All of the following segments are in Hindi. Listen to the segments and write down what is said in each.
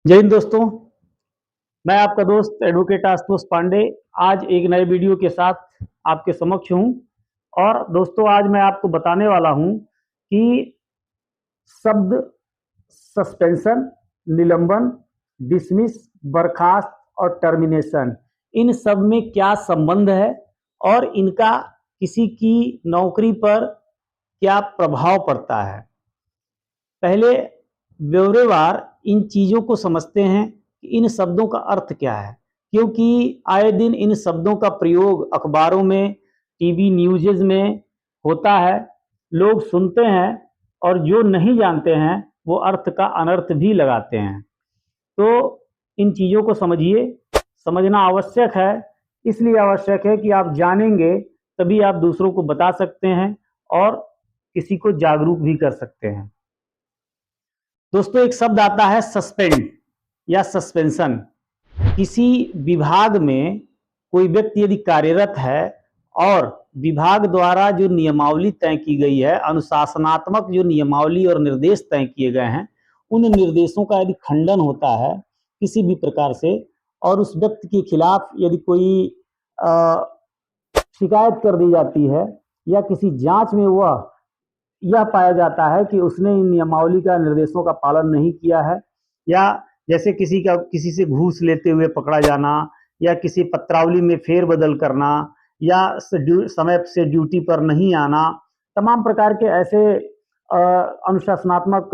जय हिंद दोस्तों। मैं आपका दोस्त एडवोकेट आशुतोष पांडे आज एक नए वीडियो के साथ आपके समक्ष हूं। और दोस्तों आज मैं आपको बताने वाला हूं कि शब्द सस्पेंशन, निलंबन, डिसमिस, बर्खास्त और टर्मिनेशन, इन सब में क्या संबंध है और इनका किसी की नौकरी पर क्या प्रभाव पड़ता है। पहले ब्यौरेवार इन चीज़ों को समझते हैं कि इन शब्दों का अर्थ क्या है, क्योंकि आए दिन इन शब्दों का प्रयोग अखबारों में, टीवी न्यूज़ में होता है, लोग सुनते हैं और जो नहीं जानते हैं वो अर्थ का अनर्थ भी लगाते हैं। तो इन चीज़ों को समझिए, समझना आवश्यक है। इसलिए आवश्यक है कि आप जानेंगे तभी आप दूसरों को बता सकते हैं और किसी को जागरूक भी कर सकते हैं। दोस्तों एक शब्द आता है सस्पेंड या सस्पेंशन। किसी विभाग में कोई व्यक्ति यदि कार्यरत है और विभाग द्वारा जो नियमावली तय की गई है, अनुशासनात्मक जो नियमावली और निर्देश तय किए गए हैं, उन निर्देशों का यदि खंडन होता है किसी भी प्रकार से और उस व्यक्ति के खिलाफ यदि कोई शिकायत कर दी जाती है या किसी जांच में वह यह पाया जाता है कि उसने इन नियमावली का निर्देशों का पालन नहीं किया है, या जैसे किसी से घूस लेते हुए पकड़ा जाना, या किसी पत्रावली में फेरबदल करना, या समय से ड्यूटी पर नहीं आना, तमाम प्रकार के ऐसे अनुशासनात्मक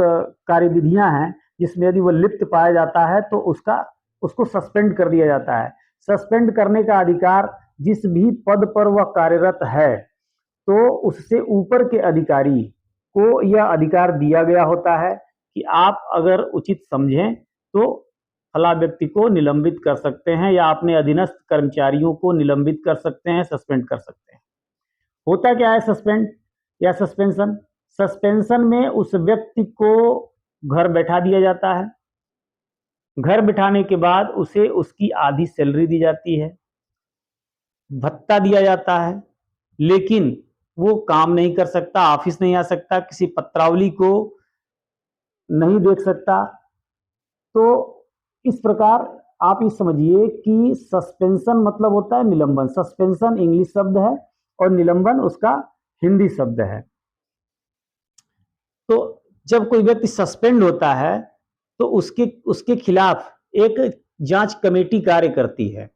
कार्यविधियां हैं जिसमें यदि वह लिप्त पाया जाता है तो उसको सस्पेंड कर दिया जाता है। सस्पेंड करने का अधिकार जिस भी पद पर वह कार्यरत है तो उससे ऊपर के अधिकारी को यह अधिकार दिया गया होता है कि आप अगर उचित समझें तो फला व्यक्ति को निलंबित कर सकते हैं या अपने अधीनस्थ कर्मचारियों को निलंबित कर सकते हैं, सस्पेंड कर सकते हैं। होता क्या है सस्पेंड या सस्पेंशन? सस्पेंशन में उस व्यक्ति को घर बैठा दिया जाता है। घर बिठाने के बाद उसे उसकी आधी सैलरी दी जाती है, भत्ता दिया जाता है, लेकिन वो काम नहीं कर सकता, ऑफिस नहीं आ सकता, किसी पत्रावली को नहीं देख सकता। तो इस प्रकार आप ये समझिए कि सस्पेंशन मतलब होता है निलंबन। सस्पेंशन इंग्लिश शब्द है और निलंबन उसका हिंदी शब्द है। तो जब कोई व्यक्ति सस्पेंड होता है तो उसके खिलाफ एक जांच कमेटी कार्य करती है।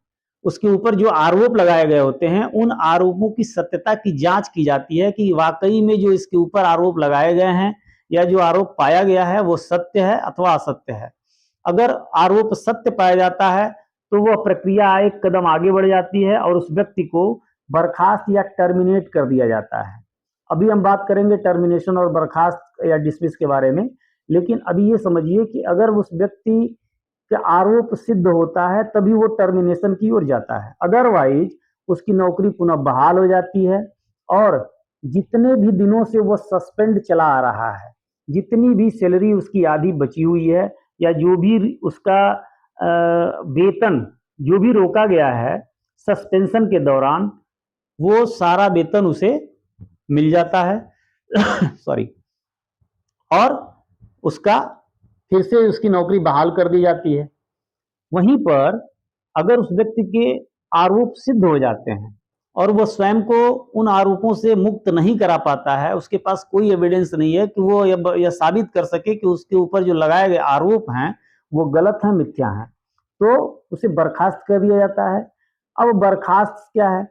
उसके ऊपर जो आरोप लगाए गए होते हैं उन आरोपों की सत्यता की जांच की जाती है कि वाकई में जो इसके ऊपर आरोप लगाए गए हैं या जो आरोप पाया गया है वो सत्य है अथवा असत्य है। अगर आरोप सत्य पाया जाता है तो वह प्रक्रिया एक कदम आगे बढ़ जाती है और उस व्यक्ति को बर्खास्त या टर्मिनेट कर दिया जाता है। अभी हम बात करेंगे टर्मिनेशन और बर्खास्त या डिसमिस के बारे में, लेकिन अभी ये समझिए कि अगर उस व्यक्ति का आरोप सिद्ध होता है तभी वो टर्मिनेशन की ओर जाता है। अदरवाइज उसकी नौकरी पुनः बहाल हो जाती है और जितने भी दिनों से वो सस्पेंड चला आ रहा है, जितनी भी सैलरी उसकी आधी बची हुई है या जो भी उसका वेतन जो भी रोका गया है सस्पेंशन के दौरान, वो सारा वेतन उसे मिल जाता है सॉरी, और उसका फिर से उसकी नौकरी बहाल कर दी जाती है। वहीं पर अगर उस व्यक्ति के आरोप सिद्ध हो जाते हैं और वह स्वयं को उन आरोपों से मुक्त नहीं करा पाता है, उसके पास कोई एविडेंस नहीं है कि वो यह साबित कर सके कि उसके ऊपर जो लगाए गए आरोप हैं वो गलत हैं, मिथ्या हैं, तो उसे बर्खास्त कर दिया जाता है। अब बर्खास्त क्या है?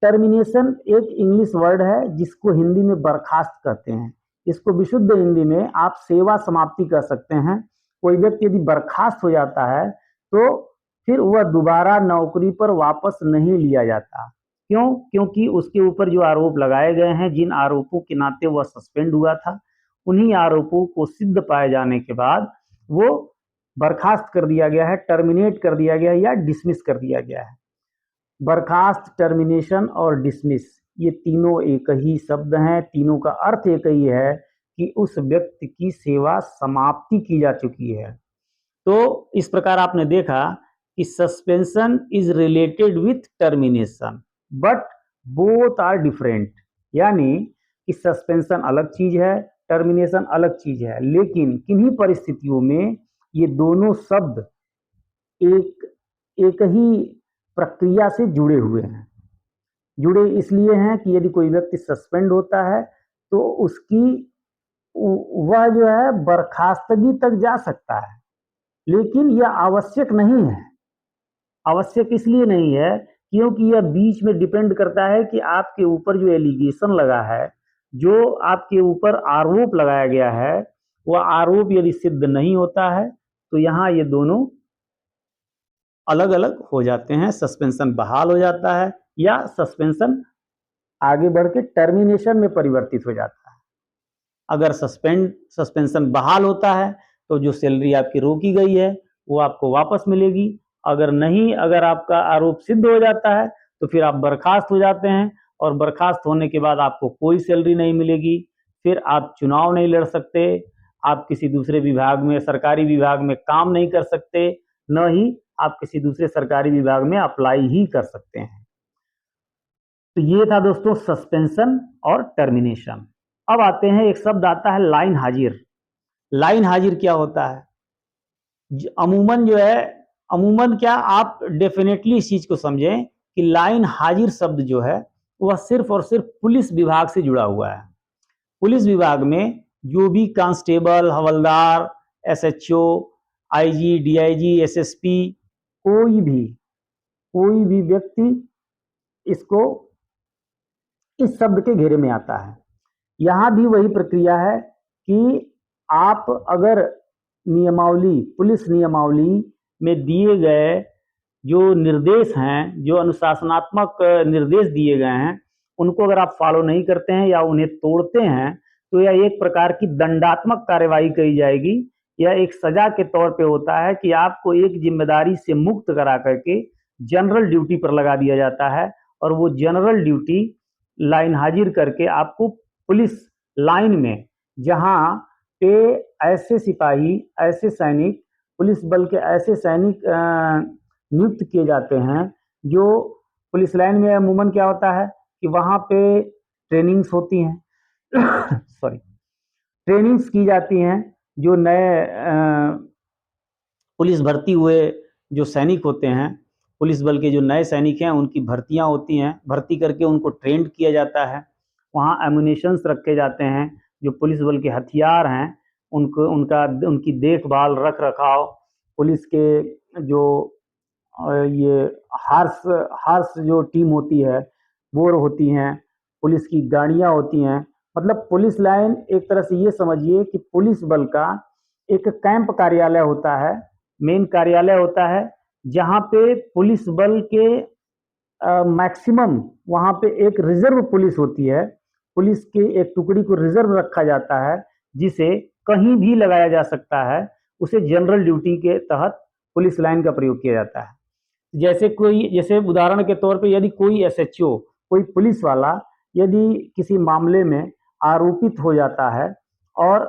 टर्मिनेशन एक इंग्लिश वर्ड है जिसको हिंदी में बर्खास्त कहते हैं। इसको विशुद्ध हिंदी में आप सेवा समाप्ति कह सकते हैं। कोई व्यक्ति यदि बर्खास्त हो जाता है तो फिर वह दोबारा नौकरी पर वापस नहीं लिया जाता। क्यों? क्योंकि उसके ऊपर जो आरोप लगाए गए हैं, जिन आरोपों के नाते वह सस्पेंड हुआ था, उन्हीं आरोपों को सिद्ध पाए जाने के बाद वो बर्खास्त कर दिया गया है, टर्मिनेट कर दिया गया है या डिसमिस कर दिया गया है। बर्खास्त, टर्मिनेशन और डिसमिस ये तीनों एक ही शब्द हैं, तीनों का अर्थ एक ही है कि उस व्यक्ति की सेवा समाप्ति की जा चुकी है। तो इस प्रकार आपने देखा कि suspension is related with termination but both are different, यानी कि सस्पेंशन अलग चीज है, टर्मिनेशन अलग चीज है, लेकिन किन्हीं परिस्थितियों में ये दोनों शब्द एक ही प्रक्रिया से जुड़े हुए हैं। जुड़े इसलिए हैं कि यदि कोई व्यक्ति सस्पेंड होता है तो उसकी वह जो है बर्खास्तगी तक जा सकता है, लेकिन यह आवश्यक नहीं है। आवश्यक इसलिए नहीं है क्योंकि यह बीच में डिपेंड करता है कि आपके ऊपर जो एलिगेशन लगा है, जो आपके ऊपर आरोप लगाया गया है, वह आरोप यदि सिद्ध नहीं होता है तो यहाँ ये दोनों अलग अलग हो जाते हैं, सस्पेंशन बहाल हो जाता है या सस्पेंशन आगे बढ़ के टर्मिनेशन में परिवर्तित हो जाता है। अगर सस्पेंशन बहाल होता है तो जो सैलरी आपकी रोकी गई है वो आपको वापस मिलेगी। अगर नहीं, अगर आपका आरोप सिद्ध हो जाता है तो फिर आप बर्खास्त हो जाते हैं, और बर्खास्त होने के बाद आपको कोई सैलरी नहीं मिलेगी। फिर आप चुनाव नहीं लड़ सकते, आप किसी दूसरे विभाग में, सरकारी विभाग में काम नहीं कर सकते, न ही आप किसी दूसरे सरकारी विभाग में अप्लाई ही कर सकते हैं। तो ये था दोस्तों सस्पेंशन और टर्मिनेशन। अब आते हैं, एक शब्द आता है लाइन हाजिर। लाइन हाजिर क्या होता है? अमूमन जो है, अमूमन क्या, आप डेफिनेटली इस चीज को समझें कि लाइन हाजिर शब्द जो है वह सिर्फ और सिर्फ पुलिस विभाग से जुड़ा हुआ है। पुलिस विभाग में जो भी कांस्टेबल, हवलदार, एसएचओ, आईजी, डीआईजी, एसएसपी, कोई भी व्यक्ति इसको, इस शब्द के घेरे में आता है। यहां भी वही प्रक्रिया है कि आप अगर नियमावली, पुलिस नियमावली में दिए गए जो निर्देश हैं, जो अनुशासनात्मक निर्देश दिए गए हैं, उनको अगर आप फॉलो नहीं करते हैं या उन्हें तोड़ते हैं तो यह एक प्रकार की दंडात्मक कार्यवाही कही जाएगी। यह एक सजा के तौर पे होता है कि आपको एक जिम्मेदारी से मुक्त करा करके जनरल ड्यूटी पर लगा दिया जाता है, और वो जनरल ड्यूटी लाइन हाजिर करके आपको पुलिस लाइन में, जहां पे ऐसे सिपाही, ऐसे सैनिक, पुलिस बल के ऐसे सैनिक नियुक्त किए जाते हैं, जो पुलिस लाइन में अमूमन क्या होता है कि वहां पे ट्रेनिंग्स होती हैं सॉरी, ट्रेनिंग्स की जाती हैं। जो नए पुलिस भर्ती हुए जो सैनिक होते हैं, पुलिस बल के जो नए सैनिक हैं, उनकी भर्तियां होती हैं, भर्ती करके उनको ट्रेंड किया जाता है। वहाँ एम्युनिशंस रखे जाते हैं, जो पुलिस बल के हथियार हैं उनकी देखभाल, रख रखाव, पुलिस के जो ये हार्स जो टीम होती है वो होती हैं, पुलिस की गाड़ियां होती हैं। मतलब पुलिस लाइन एक तरह से ये समझिए कि पुलिस बल का एक कैंप कार्यालय होता है, मेन कार्यालय होता है, जहां पे पुलिस बल के मैक्सिमम वहां पे एक रिजर्व पुलिस होती है। पुलिस के एक टुकड़ी को रिजर्व रखा जाता है, जिसे कहीं भी लगाया जा सकता है। उसे जनरल ड्यूटी के तहत पुलिस लाइन का प्रयोग किया जाता है। जैसे उदाहरण के तौर पे यदि कोई एसएचओ, कोई पुलिस वाला यदि किसी मामले में आरोपित हो जाता है और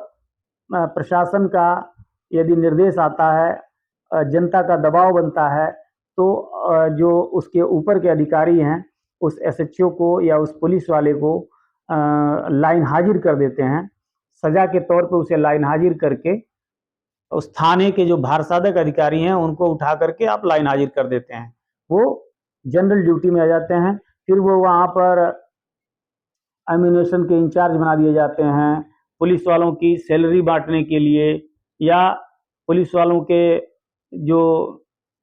प्रशासन का यदि निर्देश आता है, जनता का दबाव बनता है, तो जो उसके ऊपर के अधिकारी हैं उस एसएचओ को या उस पुलिस वाले को लाइन हाजिर कर देते हैं। सजा के तौर पे उसे लाइन हाजिर करके उस थाने के जो भारसाधक अधिकारी हैं उनको उठा करके आप लाइन हाजिर कर देते हैं। वो जनरल ड्यूटी में आ जाते हैं। फिर वो वहाँ पर एम्यूनेशन के इंचार्ज बना दिए जाते हैं। पुलिस वालों की सैलरी बांटने के लिए या पुलिस वालों के जो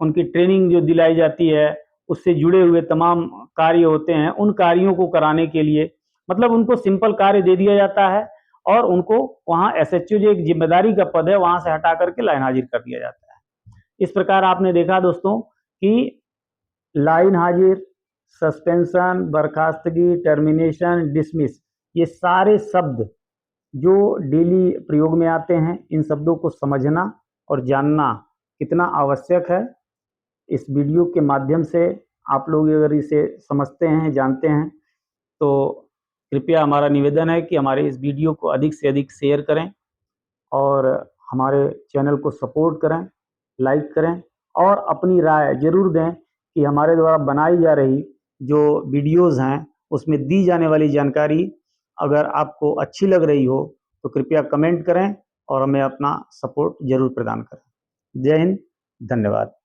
उनकी ट्रेनिंग जो दिलाई जाती है उससे जुड़े हुए तमाम कार्य होते हैं, उन कार्यों को कराने के लिए, मतलब उनको सिंपल कार्य दे दिया जाता है और उनको वहाँ एसएचओ जो एक जिम्मेदारी का पद है वहाँ से हटा करके लाइन हाजिर कर दिया जाता है। इस प्रकार आपने देखा दोस्तों कि लाइन हाजिर, सस्पेंशन, बर्खास्तगी, टर्मिनेशन, डिसमिस, ये सारे शब्द जो डेली प्रयोग में आते हैं, इन शब्दों को समझना और जानना कितना आवश्यक है। इस वीडियो के माध्यम से आप लोग अगर इसे समझते हैं, जानते हैं, तो कृपया हमारा निवेदन है कि हमारे इस वीडियो को अधिक से अधिक शेयर करें और हमारे चैनल को सपोर्ट करें, लाइक करें और अपनी राय जरूर दें कि हमारे द्वारा बनाई जा रही जो वीडियोज़ हैं उसमें दी जाने वाली जानकारी अगर आपको अच्छी लग रही हो तो कृपया कमेंट करें और हमें अपना सपोर्ट जरूर प्रदान करें। जय हिंद, धन्यवाद।